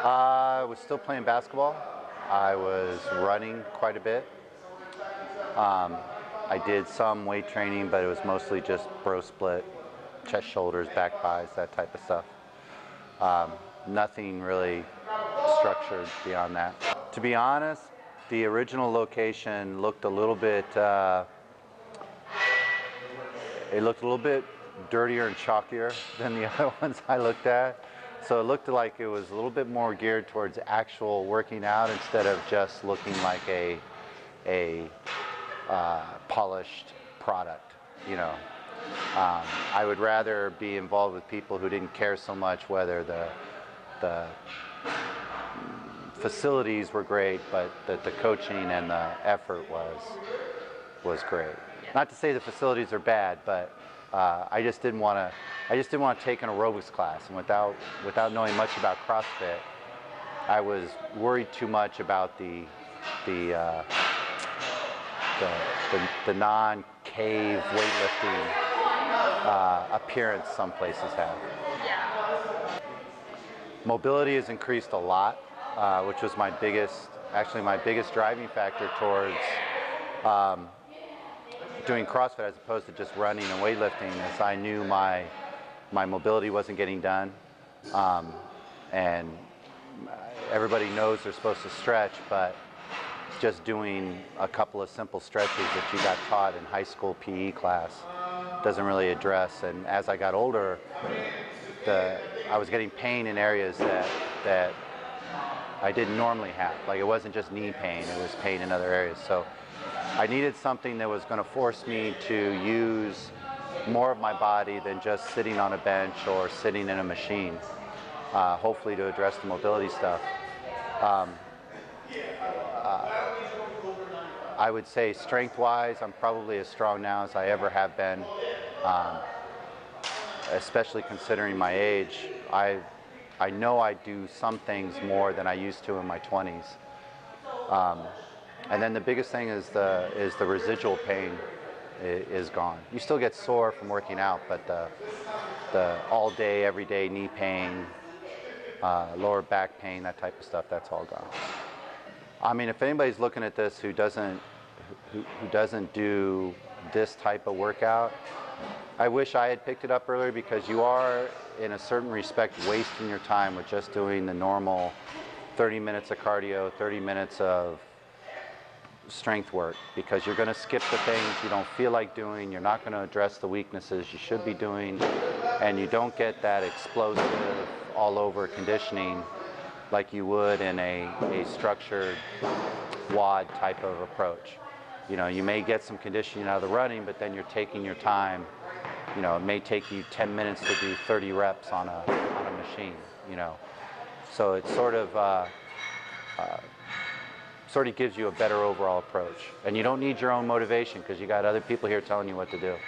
I was still playing basketball. I was running quite a bit. I did some weight training, but it was mostly just bro split, chest, shoulders, back, buys, that type of stuff. Nothing really structured beyond that. To be honest, the original location looked a little bit, dirtier and chalkier than the other ones I looked at. So it looked like it was a little bit more geared towards actual working out instead of just looking like a polished product, you know. I would rather be involved with people who didn't care so much whether the facilities were great, but that the coaching and the effort was great. Not to say the facilities are bad, but I just didn't want to take an aerobics class, and without knowing much about CrossFit, I was worried too much about the non-cave weightlifting appearance some places have. Mobility has increased a lot, which was my biggest driving factor towards doing CrossFit as opposed to just running and weightlifting, as I knew my mobility wasn't getting done. And everybody knows they're supposed to stretch, but just doing a couple of simple stretches that you got taught in high school PE class doesn't really address. And as I got older, I was getting pain in areas that I didn't normally have. Like, it wasn't just knee pain, it was pain in other areas. So I needed something that was going to force me to use more of my body than just sitting on a bench or sitting in a machine, hopefully to address the mobility stuff. I would say strength-wise, I'm probably as strong now as I ever have been, especially considering my age. I know I do some things more than I used to in my 20s. And then the biggest thing is the residual pain is gone. You still get sore from working out, but the all day, every day knee pain, lower back pain, that type of stuff, that's all gone. I mean, if anybody's looking at this who doesn't do this type of workout, I wish I had picked it up earlier, because you are, in a certain respect, wasting your time with just doing the normal 30 minutes of cardio, 30 minutes of strength work, because you're going to skip the things you don't feel like doing, you're not going to address the weaknesses you should be doing, and you don't get that explosive, all-over conditioning like you would in a structured WOD type of approach. You know, you may get some conditioning out of the running, but then you're taking your time. You know, it may take you 10 minutes to do 30 reps on a machine, you know. So it sort of gives you a better overall approach. And you don't need your own motivation, because you got other people here telling you what to do.